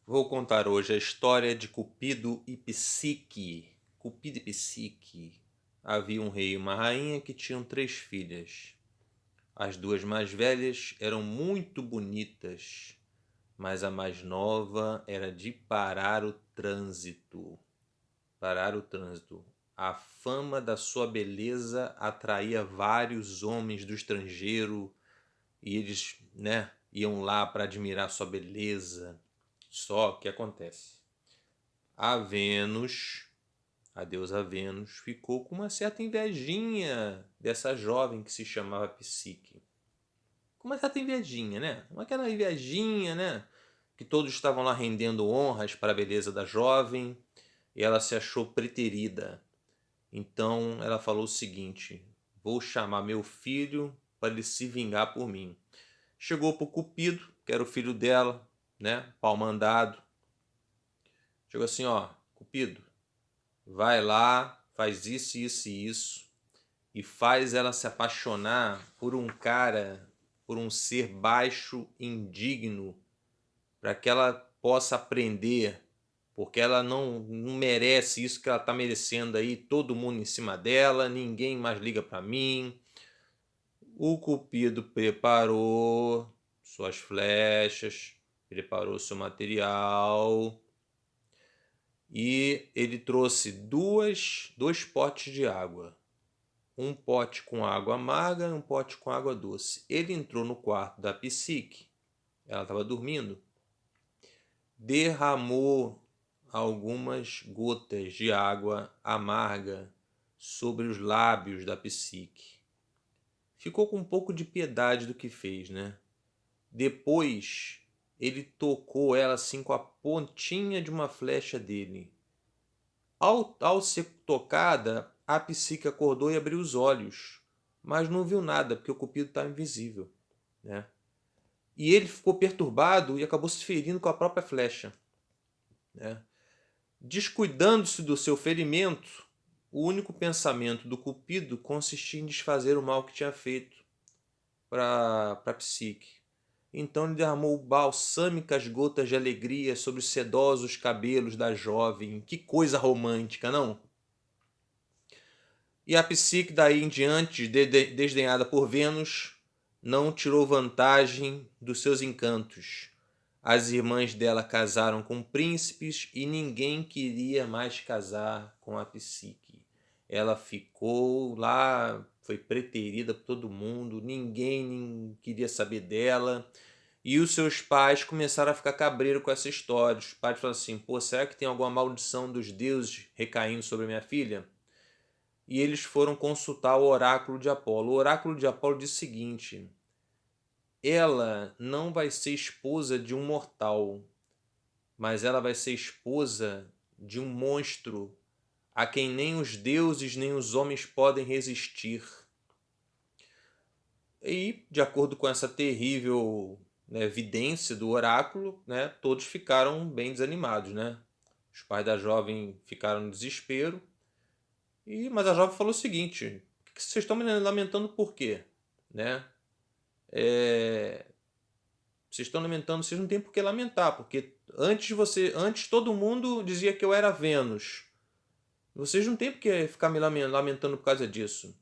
Vou contar hoje a história de Cupido e Psique. Cupido e Psique. Havia um rei e uma rainha que tinham 3 filhas. As duas mais velhas eram muito bonitas, mas a mais nova era de parar o trânsito. Parar o trânsito. A fama da sua beleza atraía vários homens do estrangeiro e eles, iam lá para admirar sua beleza. Só que acontece. A Vênus, a deusa Vênus, ficou com uma certa invejinha dessa jovem que se chamava Psique. Com uma certa invejinha, né? Aquela invejinha, né? Que todos estavam lá rendendo honras para a beleza da jovem e ela se achou preterida. Então ela falou o seguinte: vou chamar meu filho para ele se vingar por mim. Chegou pro Cupido, que era o filho dela, né? Pau mandado. Chegou assim, ó, Cupido, vai lá, faz isso, isso e isso, e faz ela se apaixonar por um cara, por um ser baixo, indigno, para que ela possa aprender, porque ela não merece isso que ela está merecendo aí, todo mundo em cima dela, ninguém mais liga para mim. O Cupido preparou suas flechas, preparou seu material e ele trouxe dois potes de água. Um pote com água amarga e um pote com água doce. Ele entrou no quarto da Psique, ela estava dormindo, derramou algumas gotas de água amarga sobre os lábios da Psique. Ficou com um pouco de piedade do que fez, né? Depois ele tocou ela assim com a pontinha de uma flecha dele. Ao ser tocada, a Psique acordou e abriu os olhos, mas não viu nada, porque o Cupido estava invisível, né? E ele ficou perturbado e acabou se ferindo com a própria flecha, né? Descuidando-se do seu ferimento, o único pensamento do Cupido consistia em desfazer o mal que tinha feito para Psique. Então ele derramou balsâmicas gotas de alegria sobre os sedosos cabelos da jovem. Que coisa romântica, não? E a Psique, daí em diante, desdenhada por Vênus, não tirou vantagem dos seus encantos. As irmãs dela casaram com príncipes e ninguém queria mais casar com a Psique. Ela ficou lá, foi preterida por todo mundo, ninguém queria saber dela. E os seus pais começaram a ficar cabreiro com essa história. Os pais falaram assim: pô, será que tem alguma maldição dos deuses recaindo sobre a minha filha? E eles foram consultar o oráculo de Apolo. O oráculo de Apolo diz o seguinte: ela não vai ser esposa de um mortal, mas ela vai ser esposa de um monstro a quem nem os deuses nem os homens podem resistir. E, de acordo com essa terrível, evidência do oráculo, todos ficaram bem desanimados. Os pais da jovem ficaram no desespero. Mas a jovem falou o seguinte: que vocês estão me lamentando por quê? Né? É, vocês estão lamentando, vocês não têm por que lamentar, porque antes todo mundo dizia que eu era Vênus. Vocês não têm por que ficar me lamentando por causa disso.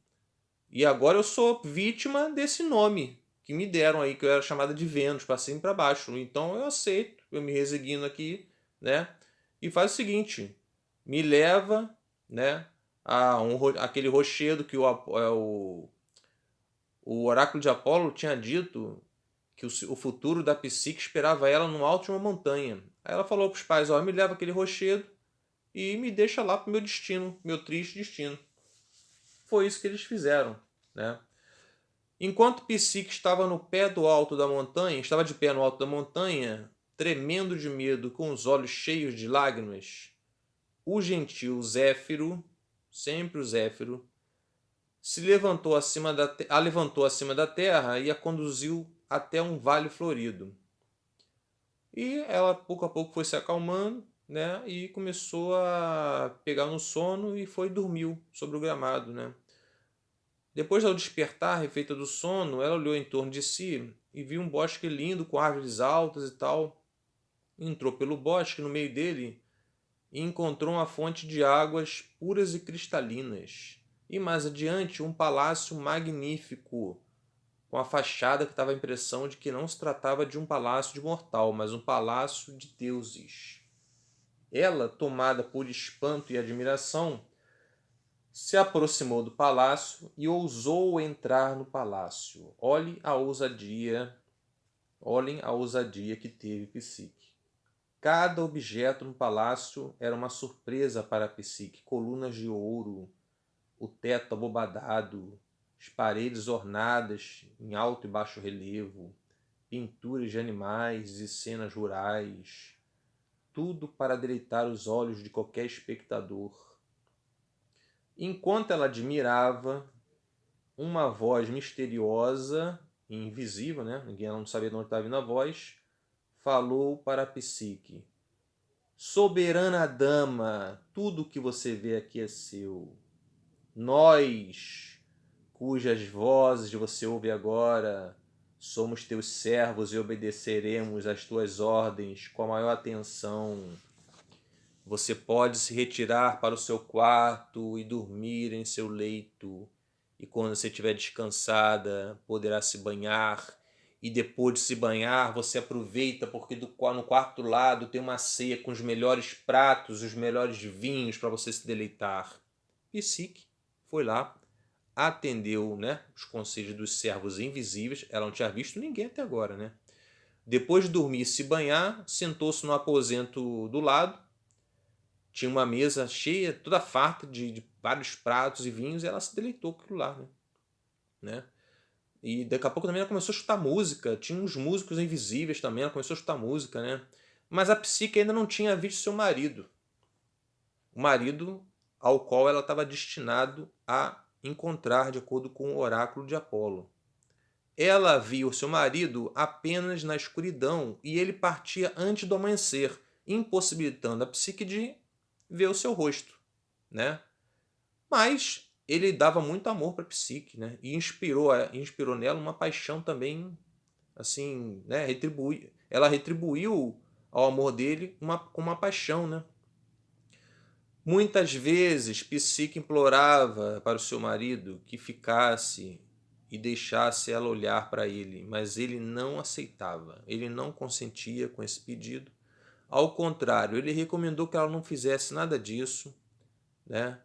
E agora eu sou vítima desse nome que me deram aí, que eu era chamada de Vênus, para cima e para baixo. Então eu aceito, eu me resigno aqui, né? E faz o seguinte: me leva, né, aquele rochedo que o oráculo de Apolo tinha dito que o futuro da Psique esperava ela no alto de uma montanha. Aí ela falou para os pais: ó, me leva aquele rochedo e me deixa lá para o meu destino, meu triste destino. Foi isso que eles fizeram, né? Enquanto Psique estava no pé do alto da montanha, estava de pé no alto da montanha, tremendo de medo, com os olhos cheios de lágrimas, o gentil Zéfiro, sempre o Zéfiro, a levantou acima da terra e a conduziu até um vale florido. E ela pouco a pouco foi se acalmando, né? E começou a pegar no sono e dormiu sobre o gramado, né? Depois, ao despertar, refeita do sono, ela olhou em torno de si e viu um bosque lindo com árvores altas e tal. entrou pelo bosque no meio dele e encontrou uma fonte de águas puras e cristalinas. E mais adiante, um palácio magnífico, com a fachada que dava a impressão de que não se tratava de um palácio de mortal, mas um palácio de deuses. Ela, tomada por espanto e admiração, se aproximou do palácio e ousou entrar no palácio. Olhem a ousadia que teve Psique. Cada objeto no palácio era uma surpresa para Psique. Colunas de ouro, o teto abobadado, as paredes ornadas em alto e baixo relevo, pinturas de animais e cenas rurais, tudo para deleitar os olhos de qualquer espectador. Enquanto ela admirava, uma voz misteriosa e invisível, né? Ninguém não sabia de onde estava vindo a voz, falou para Psique: Soberana dama, tudo que você vê aqui é seu. Nós, cujas vozes você ouve agora, somos teus servos e obedeceremos às tuas ordens com a maior atenção. Você pode se retirar para o seu quarto e dormir em seu leito. E quando você estiver descansada, poderá se banhar. E depois de se banhar, você aproveita, porque no quarto lado tem uma ceia com os melhores pratos, os melhores vinhos para você se deleitar. Psique foi lá, atendeu, né, os conselhos dos servos invisíveis. Ela não tinha visto ninguém até agora, né? Depois de dormir e se banhar, sentou-se no aposento do lado. Tinha uma mesa cheia, toda farta de vários pratos e vinhos, e ela se deleitou com aquilo lá, né? E daqui a pouco também ela começou a escutar música, tinha uns músicos invisíveis também, ela começou a escutar música, né? Mas a Psique ainda não tinha visto seu marido. O marido ao qual ela estava destinado a encontrar, de acordo com o oráculo de Apolo. Ela viu seu marido apenas na escuridão e ele partia antes do amanhecer, impossibilitando a Psique de ver o seu rosto, né? Mas ele dava muito amor para Psique, né? E inspirou nela uma paixão também, assim, né? Ela retribuiu ao amor dele com uma paixão, né? Muitas vezes Psique implorava para o seu marido que ficasse e deixasse ela olhar para ele, mas ele não aceitava, ele não consentia com esse pedido. Ao contrário, ele recomendou que ela não fizesse nada disso, né?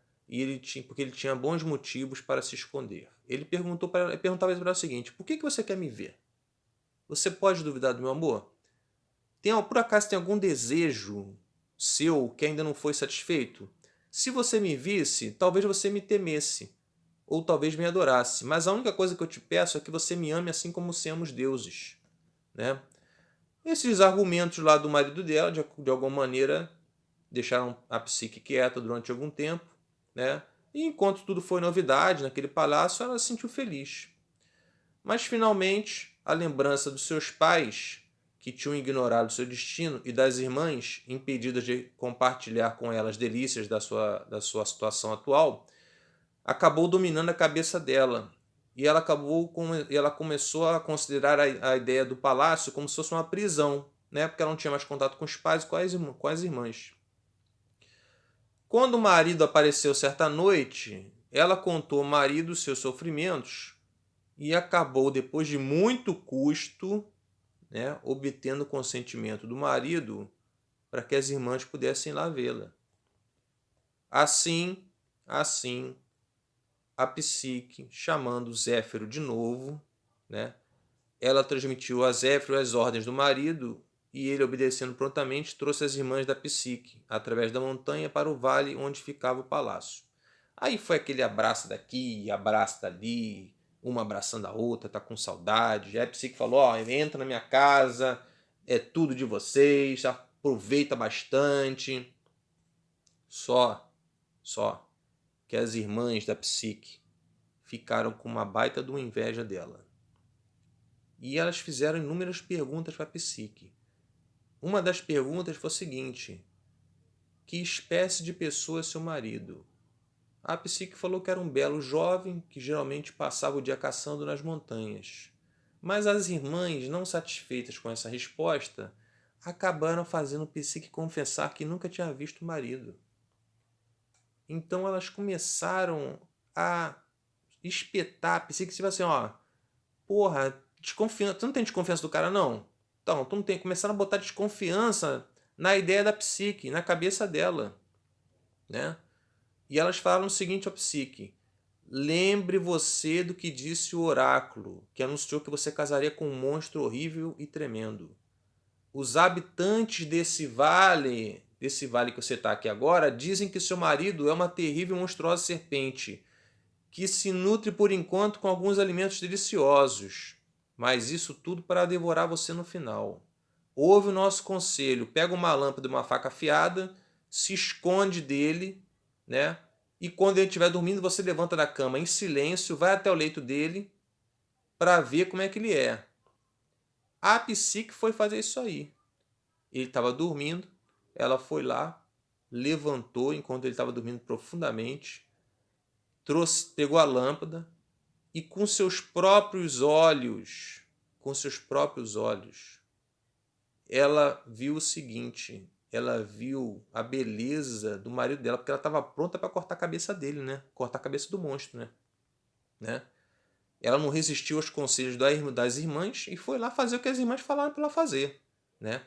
Porque ele tinha bons motivos para se esconder. Ele perguntava para ela o seguinte: por que você quer me ver? Você pode duvidar do meu amor? Por acaso tem algum desejo seu que ainda não foi satisfeito? Se você me visse, talvez você me temesse, ou talvez me adorasse. Mas a única coisa que eu te peço é que você me ame assim como se ama os deuses, né? Esses argumentos lá do marido dela, de alguma maneira, deixaram a Psique quieta durante algum tempo, né? E enquanto tudo foi novidade naquele palácio, ela se sentiu feliz. Mas finalmente, a lembrança dos seus pais, que tinham ignorado seu destino, e das irmãs, impedidas de compartilhar com ela as delícias da sua situação atual, acabou dominando a cabeça dela. E ela começou a considerar a ideia do palácio como se fosse uma prisão, né? Porque ela não tinha mais contato com os pais e com as irmãs. Quando o marido apareceu certa noite, ela contou ao marido seus sofrimentos e acabou, depois de muito custo, né, obtendo o consentimento do marido para que as irmãs pudessem lá vê-la. Assim, a Psique, chamando Zéfiro de novo, né, ela transmitiu a Zéfiro as ordens do marido e ele, obedecendo prontamente, trouxe as irmãs da Psique, através da montanha, para o vale onde ficava o palácio. Aí foi aquele abraço daqui, abraço dali, uma abraçando a outra, tá com saudade. Aí a Psique falou: ó, entra na minha casa, é tudo de vocês, aproveita bastante. Só que as irmãs da Psique ficaram com uma baita de uma inveja dela. E elas fizeram inúmeras perguntas para a Psique. Uma das perguntas foi a seguinte: que espécie de pessoa é seu marido? A Psique falou que era um belo jovem que geralmente passava o dia caçando nas montanhas. Mas as irmãs, não satisfeitas com essa resposta, acabaram fazendo Psique confessar que nunca tinha visto o marido. Então elas começaram a espetar a Psique, tipo assim, ó, porra, desconfiança, tu não tem desconfiança do cara não? Então, tu não tem, começaram a botar desconfiança na ideia da Psique, na cabeça dela, né? E elas falaram o seguinte ao Psique: lembre você do que disse o oráculo, que anunciou que você casaria com um monstro horrível e tremendo. Os habitantes desse vale que você está aqui agora, dizem que seu marido é uma terrível e monstruosa serpente, que se nutre por enquanto com alguns alimentos deliciosos, mas isso tudo para devorar você no final. Ouve o nosso conselho, pega uma lâmpada e uma faca afiada, se esconde dele, né? E quando ele estiver dormindo, você levanta da cama em silêncio, vai até o leito dele para ver como é que ele é. A Psique foi fazer isso aí. Ele estava dormindo, ela foi lá, levantou enquanto ele estava dormindo profundamente, pegou a lâmpada e com seus próprios olhos, ela viu o seguinte: ela viu a beleza do marido dela, porque ela estava pronta para cortar a cabeça dele, né? Cortar a cabeça do monstro, né? Ela não resistiu aos conselhos das irmãs e foi lá fazer o que as irmãs falaram para ela fazer, né?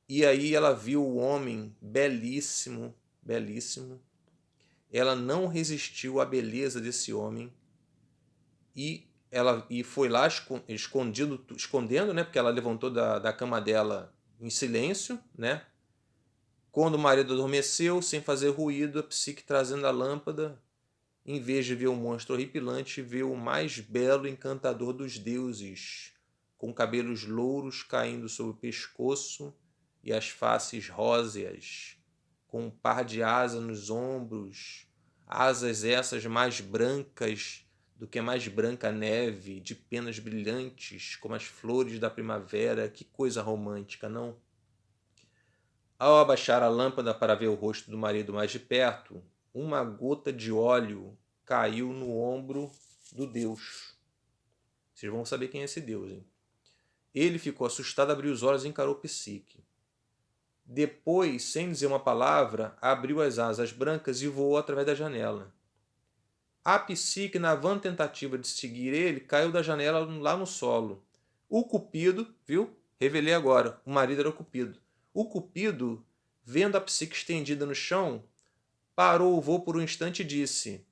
E aí ela viu o homem belíssimo, belíssimo. Ela não resistiu à beleza desse homem e foi lá escondendo, né? Porque ela levantou da cama dela em silêncio, né? Quando o marido adormeceu, sem fazer ruído, a Psique trazendo a lâmpada, em vez de ver um monstro horripilante, vê o mais belo e encantador dos deuses, com cabelos louros caindo sobre o pescoço e as faces róseas, com um par de asas nos ombros, asas essas mais brancas do que a mais branca neve, de penas brilhantes, como as flores da primavera. Que coisa romântica, não? Ao abaixar a lâmpada para ver o rosto do marido mais de perto, uma gota de óleo caiu no ombro do Deus. Vocês vão saber quem é esse Deus, hein? Ele ficou assustado, abriu os olhos e encarou Psique. Depois, sem dizer uma palavra, abriu as asas brancas e voou através da janela. A Psique, na vã tentativa de seguir ele, caiu da janela lá no solo. O Cupido, viu? Revelei agora, o marido era o Cupido. O Cupido, vendo a Psique estendida no chão, parou o voo por um instante e disse: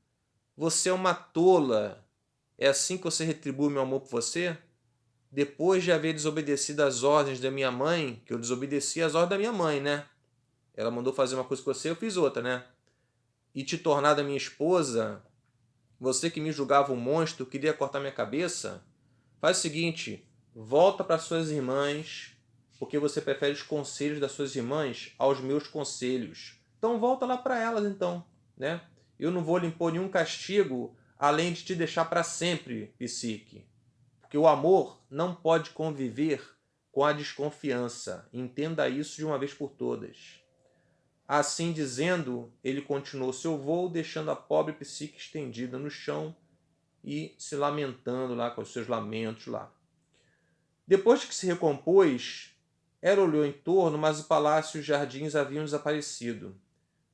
você é uma tola. É assim que você retribui meu amor por você? Depois de haver desobedecido às ordens da minha mãe, que eu desobedeci às ordens da minha mãe, né? Ela mandou fazer uma coisa com você, eu fiz outra, né? E te tornado a minha esposa, você que me julgava um monstro, queria cortar minha cabeça, faz o seguinte, volta para suas irmãs, porque você prefere os conselhos das suas irmãs aos meus conselhos. Então volta lá para elas, então, né? Eu não vou lhe impor nenhum castigo, além de te deixar para sempre, Psique. Porque o amor não pode conviver com a desconfiança. Entenda isso de uma vez por todas. Assim dizendo, ele continuou seu voo, deixando a pobre Psique estendida no chão e se lamentando lá com os seus lamentos lá. Depois que se recompôs, ela olhou em torno, mas o palácio e os jardins haviam desaparecido,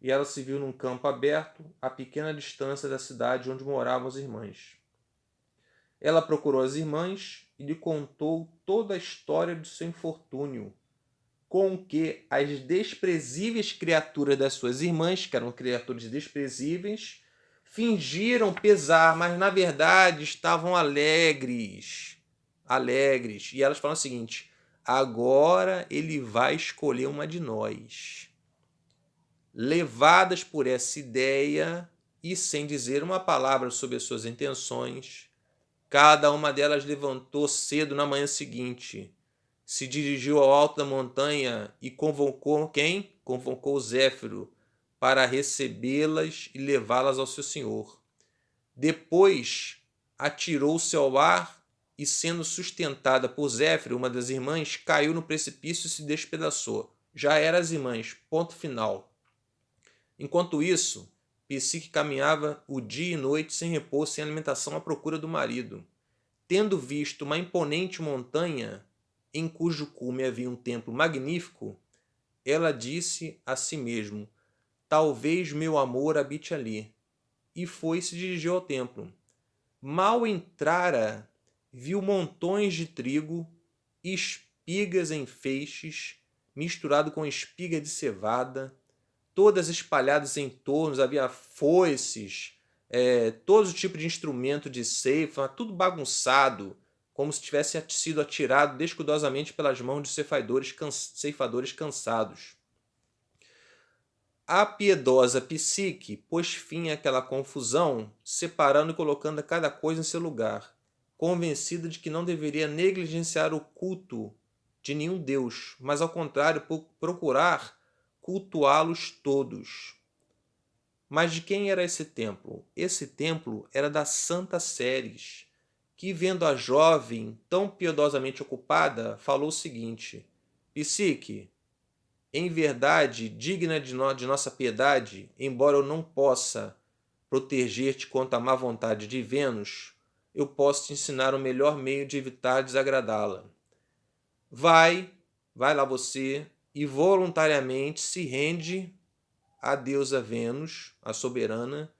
e ela se viu num campo aberto, a pequena distância da cidade onde moravam as irmãs. Ela procurou as irmãs e lhe contou toda a história do seu infortúnio, com que as desprezíveis criaturas das suas irmãs, que eram criaturas desprezíveis, fingiram pesar, mas na verdade estavam alegres. Alegres. E elas falam o seguinte: agora ele vai escolher uma de nós. Levadas por essa ideia e sem dizer uma palavra sobre as suas intenções, cada uma delas levantou cedo na manhã seguinte, se dirigiu ao alto da montanha e convocou quem? Convocou Zéfiro para recebê-las e levá-las ao seu senhor. Depois atirou-se ao ar e, sendo sustentada por Zéfiro, uma das irmãs, caiu no precipício e se despedaçou. Já eram as irmãs, ponto final. Enquanto isso, Psique caminhava o dia e noite sem repouso, sem alimentação, à procura do marido. Tendo visto uma imponente montanha, em cujo cume havia um templo magnífico, ela disse a si mesmo: talvez meu amor habite ali. E foi e se dirigiu ao templo. Mal entrara, viu montões de trigo, espigas em feixes, misturado com espiga de cevada, todas espalhadas em torno, havia foices, todo tipo de instrumento de ceifa, tudo bagunçado, como se tivesse sido atirado descuidosamente pelas mãos de ceifadores cansados. A piedosa Psique pôs fim àquela confusão, separando e colocando cada coisa em seu lugar, convencida de que não deveria negligenciar o culto de nenhum deus, mas ao contrário, procurar cultuá-los todos. Mas de quem era esse templo? Esse templo era da Santa Ceres, que, vendo a jovem tão piedosamente ocupada, falou o seguinte: Psique, em verdade, digna de nossa piedade, embora eu não possa proteger-te contra a má vontade de Vênus, eu posso te ensinar o melhor meio de evitar desagradá-la. Vai lá você, e voluntariamente se rende à deusa Vênus, a soberana,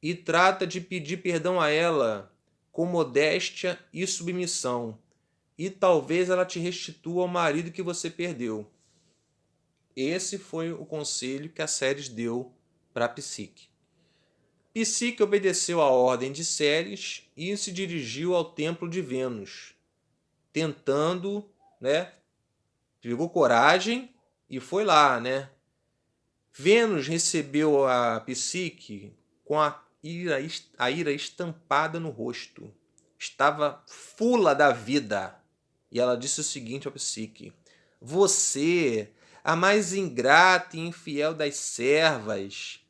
e trata de pedir perdão a ela com modéstia e submissão, e talvez ela te restitua o marido que você perdeu. Esse foi o conselho que a Ceres deu para Psique. Psique obedeceu à ordem de Ceres e se dirigiu ao templo de Vênus, tentando, pegou coragem e foi lá, Vênus recebeu a Psique com a ira estampada no rosto. Estava fula da vida. E ela disse o seguinte ao Psique: você, a mais ingrata e infiel das servas,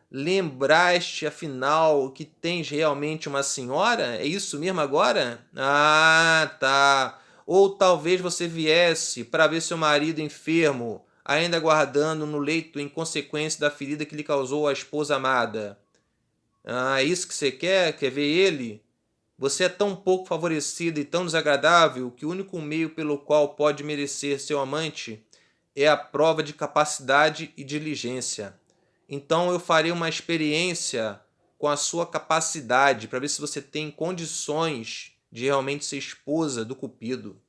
lembraste, afinal, que tens realmente uma senhora? É isso mesmo agora? Ah, tá. Ou talvez você viesse para ver seu marido enfermo, ainda aguardando no leito em consequência da ferida que lhe causou a esposa amada. Ah, é isso que você quer? Quer ver ele? Você é tão pouco favorecida e tão desagradável que o único meio pelo qual pode merecer seu amante é a prova de capacidade e diligência. Então eu farei uma experiência com a sua capacidade para ver se você tem condições de realmente ser esposa do Cupido.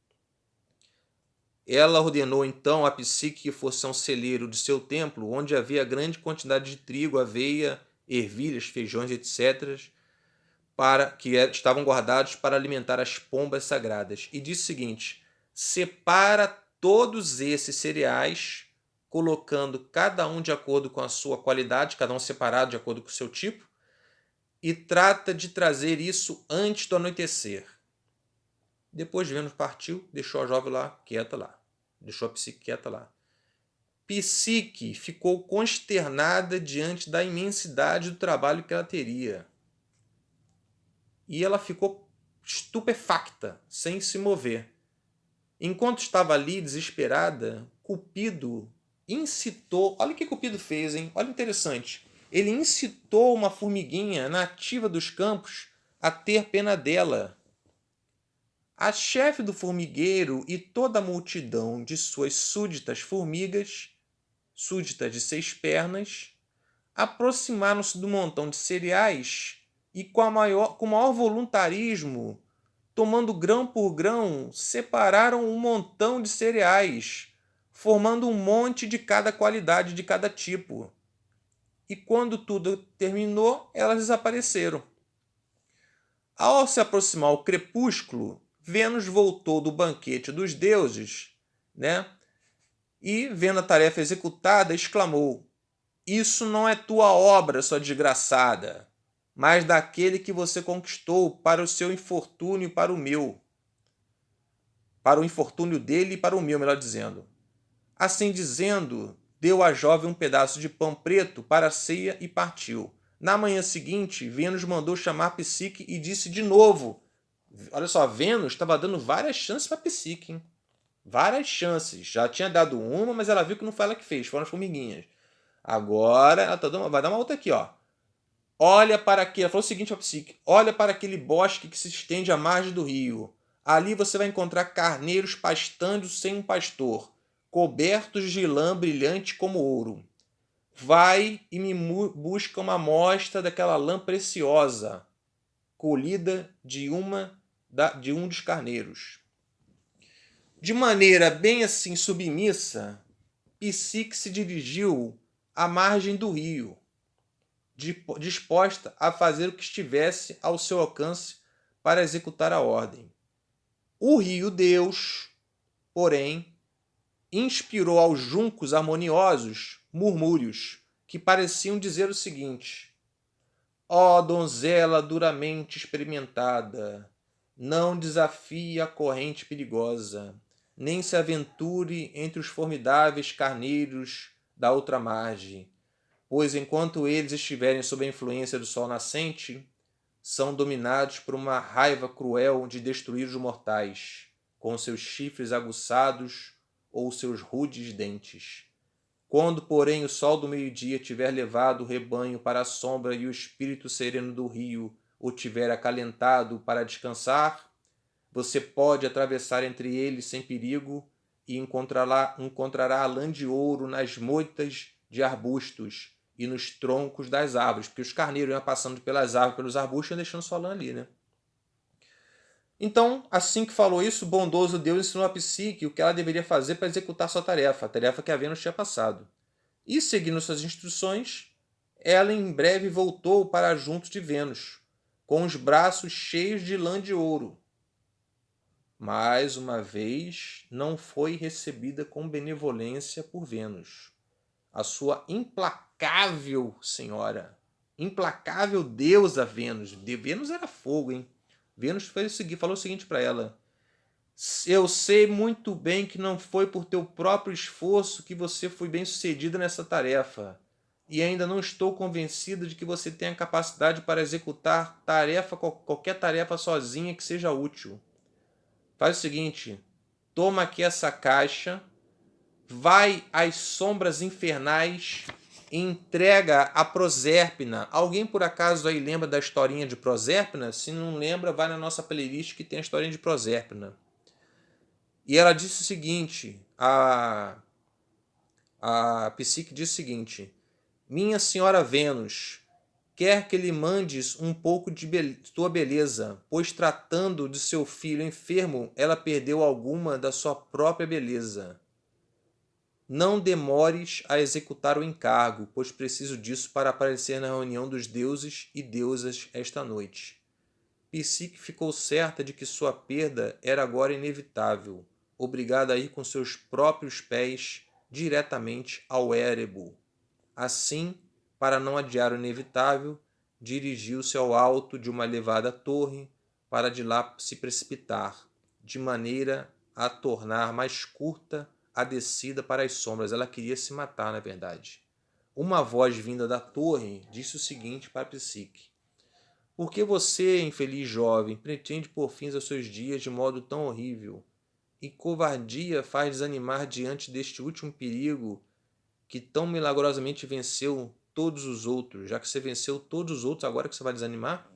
Ela ordenou então a Psique que fosse a um celeiro de seu templo, onde havia grande quantidade de trigo, aveia, ervilhas, feijões, etc., que estavam guardados para alimentar as pombas sagradas. E disse o seguinte: separa todos esses cereais, colocando cada um de acordo com a sua qualidade, cada um separado de acordo com o seu tipo, e trata de trazer isso antes do anoitecer. Depois Vênus partiu, deixou a jovem lá, quieta lá. Deixou a Psique quieta lá. Psique ficou consternada diante da imensidade do trabalho que ela teria. E ela ficou estupefacta, sem se mover. Enquanto estava ali, desesperada, Cupido incitou... Olha o que Cupido fez, hein? Olha interessante. Ele incitou uma formiguinha nativa dos campos a ter pena dela. A chefe do formigueiro e toda a multidão de suas súditas formigas, súditas de 6 pernas, aproximaram-se do montão de cereais e com o maior voluntarismo, tomando grão por grão, separaram um montão de cereais, formando um monte de cada qualidade, de cada tipo. E quando tudo terminou, elas desapareceram. Ao se aproximar o crepúsculo, Vênus voltou do banquete dos deuses, e, vendo a tarefa executada, exclamou: isso não é tua obra, sua desgraçada, mas daquele que você conquistou para o seu infortúnio e para o meu. Para o infortúnio dele e para o meu, melhor dizendo. Assim dizendo, deu à jovem um pedaço de pão preto para a ceia e partiu. Na manhã seguinte, Vênus mandou chamar Psique e disse de novo. Olha só, Vênus estava dando várias chances para Psique, hein? Várias chances. Já tinha dado uma, mas ela viu que não foi ela que fez, foram as formiguinhas. Agora ela vai dar uma outra aqui, ó. Olha para aquele, ela falou o seguinte ao Psique: olha para aquele bosque que se estende à margem do rio. Ali você vai encontrar carneiros pastando sem um pastor, cobertos de lã brilhante como ouro. Vai e me busca uma amostra daquela lã preciosa, colhida de um dos carneiros. De maneira bem assim submissa, Psique se dirigiu à margem do rio, disposta a fazer o que estivesse ao seu alcance para executar a ordem. O rio Deus, porém, inspirou aos juncos harmoniosos murmúrios que pareciam dizer o seguinte: ó donzela duramente experimentada, não desafie a corrente perigosa, nem se aventure entre os formidáveis carneiros da outra margem, pois enquanto eles estiverem sob a influência do sol nascente, são dominados por uma raiva cruel de destruir os mortais, com seus chifres aguçados ou seus rudes dentes. Quando, porém, o sol do meio-dia tiver levado o rebanho para a sombra e o espírito sereno do rio o tiver acalentado para descansar, você pode atravessar entre eles sem perigo e encontrará a lã de ouro nas moitas de arbustos e nos troncos das árvores, porque os carneiros iam passando pelas árvores, pelos arbustos e iam deixando sua lã ali, né? Então, assim que falou isso, o bondoso Deus ensinou a Psique o que ela deveria fazer para executar sua tarefa, a tarefa que a Vênus tinha passado. E, seguindo suas instruções, ela em breve voltou para junto de Vênus, com os braços cheios de lã de ouro. Mais uma vez, não foi recebida com benevolência por Vênus, a sua implacável senhora, implacável deusa Vênus. Vênus era fogo, hein? Vênus falou o seguinte para ela: eu sei muito bem que não foi por teu próprio esforço que você foi bem sucedida nessa tarefa. E ainda não estou convencida de que você tenha capacidade para executar qualquer tarefa sozinha que seja útil. Faz o seguinte, toma aqui essa caixa, vai às sombras infernais e entrega a Prosérpina. Alguém por acaso aí lembra da historinha de Prosérpina? Se não lembra, vai na nossa playlist que tem a historinha de Prosérpina. E ela disse o seguinte, a Psique disse o seguinte: minha senhora Vênus, quer que lhe mandes um pouco de tua beleza, pois tratando de seu filho enfermo, ela perdeu alguma da sua própria beleza. Não demores a executar o encargo, pois preciso disso para aparecer na reunião dos deuses e deusas esta noite. Psique ficou certa de que sua perda era agora inevitável, obrigada a ir com seus próprios pés diretamente ao Érebo. Assim, para não adiar o inevitável, dirigiu-se ao alto de uma elevada torre para de lá se precipitar, de maneira a tornar mais curta a descida para as sombras. Ela queria se matar, na verdade. Uma voz vinda da torre disse o seguinte para Psique: por que você, infeliz jovem, pretende pôr fins aos seus dias de modo tão horrível? E covardia faz desanimar diante deste último perigo que tão milagrosamente venceu todos os outros. Já que você venceu todos os outros, agora que você vai desanimar?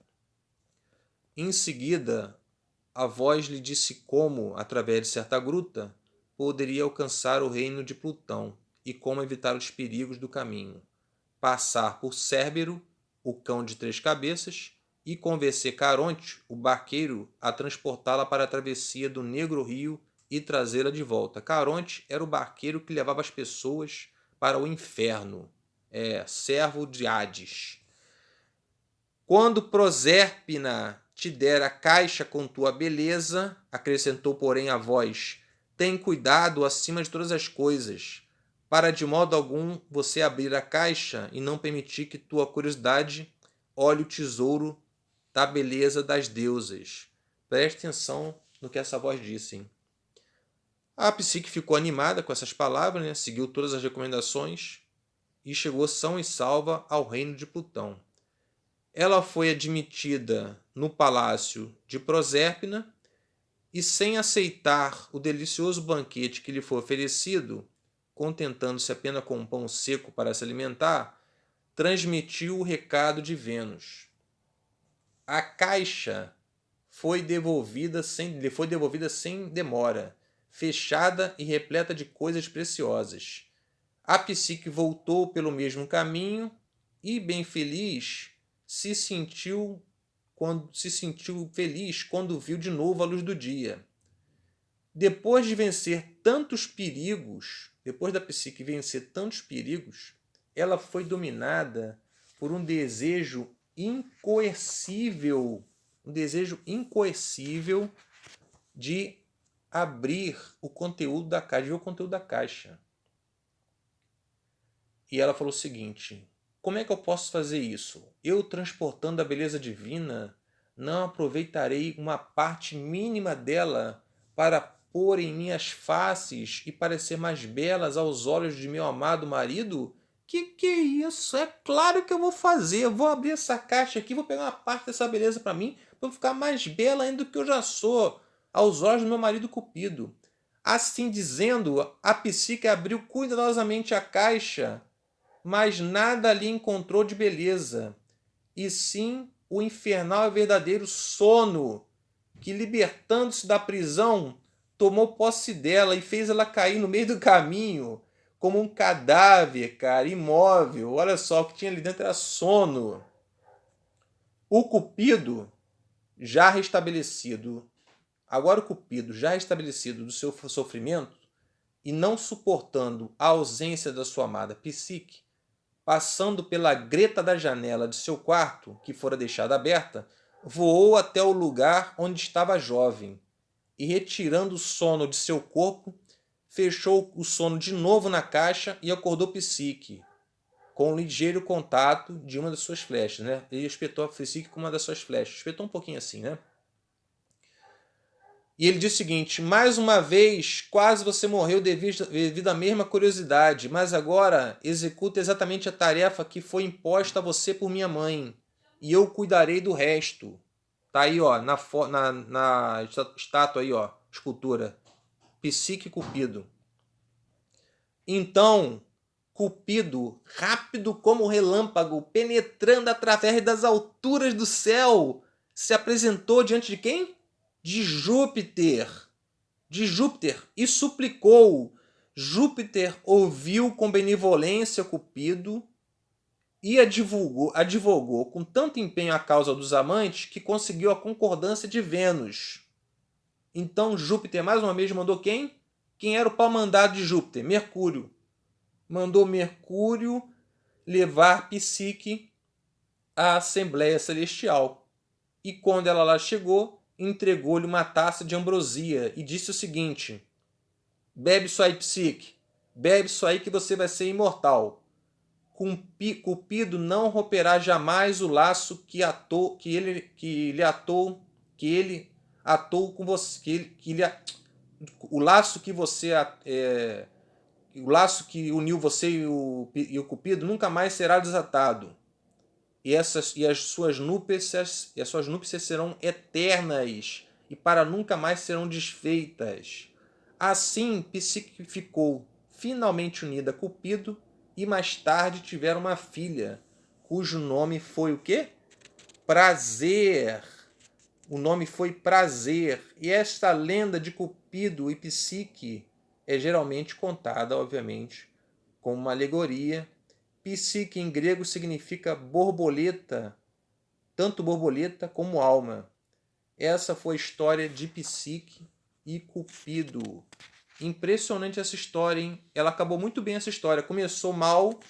Em seguida, a voz lhe disse como, através de certa gruta, poderia alcançar o reino de Plutão e como evitar os perigos do caminho. Passar por Cérbero, o cão de 3 cabeças, e convencer Caronte, o barqueiro, a transportá-la para a travessia do Negro Rio e trazê-la de volta. Caronte era o barqueiro que levava as pessoas para o inferno, servo de Hades. Quando Prosérpina te der a caixa com tua beleza, acrescentou, porém, a voz, tem cuidado acima de todas as coisas, para de modo algum você abrir a caixa e não permitir que tua curiosidade olhe o tesouro da beleza das deusas. Preste atenção no que essa voz disse, hein? A Psique ficou animada com essas palavras, né? Seguiu todas as recomendações e chegou são e salva ao reino de Plutão. Ela foi admitida no palácio de Prosérpina e, sem aceitar o delicioso banquete que lhe foi oferecido, contentando-se apenas com um pão seco para se alimentar, transmitiu o recado de Vênus. A caixa lhe foi devolvida sem demora, fechada e repleta de coisas preciosas. A Psique voltou pelo mesmo caminho e, bem feliz, se sentiu feliz quando viu de novo a luz do dia. Depois da Psique vencer tantos perigos, ela foi dominada por um desejo incoercível de abrir o conteúdo da caixa, de ver o conteúdo da caixa. E ela falou o seguinte: como é que eu posso fazer isso? Eu, transportando a beleza divina, não aproveitarei uma parte mínima dela para pôr em minhas faces e parecer mais belas aos olhos de meu amado marido? Que é isso? É claro que eu vou fazer. Eu vou abrir essa caixa aqui, vou pegar uma parte dessa beleza para mim, para eu ficar mais bela ainda do que eu já sou aos olhos do meu marido Cupido. Assim dizendo, a Psique abriu cuidadosamente a caixa, mas nada ali encontrou de beleza, e sim o infernal e verdadeiro sono, que, libertando-se da prisão, tomou posse dela e fez ela cair no meio do caminho, como um cadáver, cara, imóvel. Olha só, o que tinha ali dentro era sono. O Cupido, já restabelecido, do seu sofrimento, e não suportando a ausência da sua amada Psique, passando pela greta da janela de seu quarto, que fora deixada aberta, voou até o lugar onde estava a jovem, e, retirando o sono de seu corpo, fechou o sono de novo na caixa e acordou Psique, com um ligeiro contato de uma das suas flechas, né? Ele espetou a Psique com uma das suas flechas. Espetou um pouquinho assim, né? E ele diz o seguinte: mais uma vez, quase você morreu devido à mesma curiosidade, mas agora executa exatamente a tarefa que foi imposta a você por minha mãe, e eu cuidarei do resto. Tá aí, ó, na estátua aí, ó, escultura. Psique e Cupido. Então, Cupido, rápido como o relâmpago, penetrando através das alturas do céu, se apresentou diante de quem? De Júpiter. E suplicou. Júpiter ouviu com benevolência Cupido e advogou com tanto empenho a causa dos amantes que conseguiu a concordância de Vênus. Então Júpiter mais uma vez mandou quem? Quem era o pau-mandado de Júpiter? Mercúrio. Mandou Mercúrio levar Psique à Assembleia Celestial. E quando ela lá chegou, entregou-lhe uma taça de ambrosia e disse o seguinte: bebe isso aí, Psique. Bebe isso aí que você vai ser imortal. Cupido não romperá jamais o laço que ele atou com você, o laço que você o laço que uniu você e o Cupido nunca mais será desatado. E as suas núpcias serão eternas e para nunca mais serão desfeitas. Assim, Psique ficou finalmente unida a Cupido e mais tarde tiveram uma filha, cujo nome foi o quê? Prazer. O nome foi Prazer. E esta lenda de Cupido e Psique é geralmente contada, obviamente, como uma alegoria. Psique em grego significa borboleta, tanto borboleta como alma. Essa foi a história de Psique e Cupido. Impressionante essa história, hein? Ela acabou muito bem, essa história. Começou mal,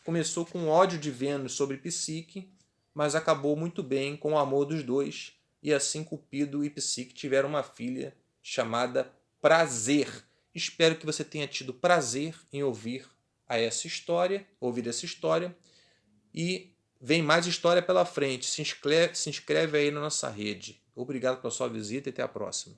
começou com ódio de Vênus sobre Psique, mas acabou muito bem com o amor dos dois. E assim Cupido e Psique tiveram uma filha chamada Prazer. Espero que você tenha tido prazer em ouvir essa história. E vem mais história pela frente. Se inscreve aí na nossa rede. Obrigado pela sua visita e até a próxima.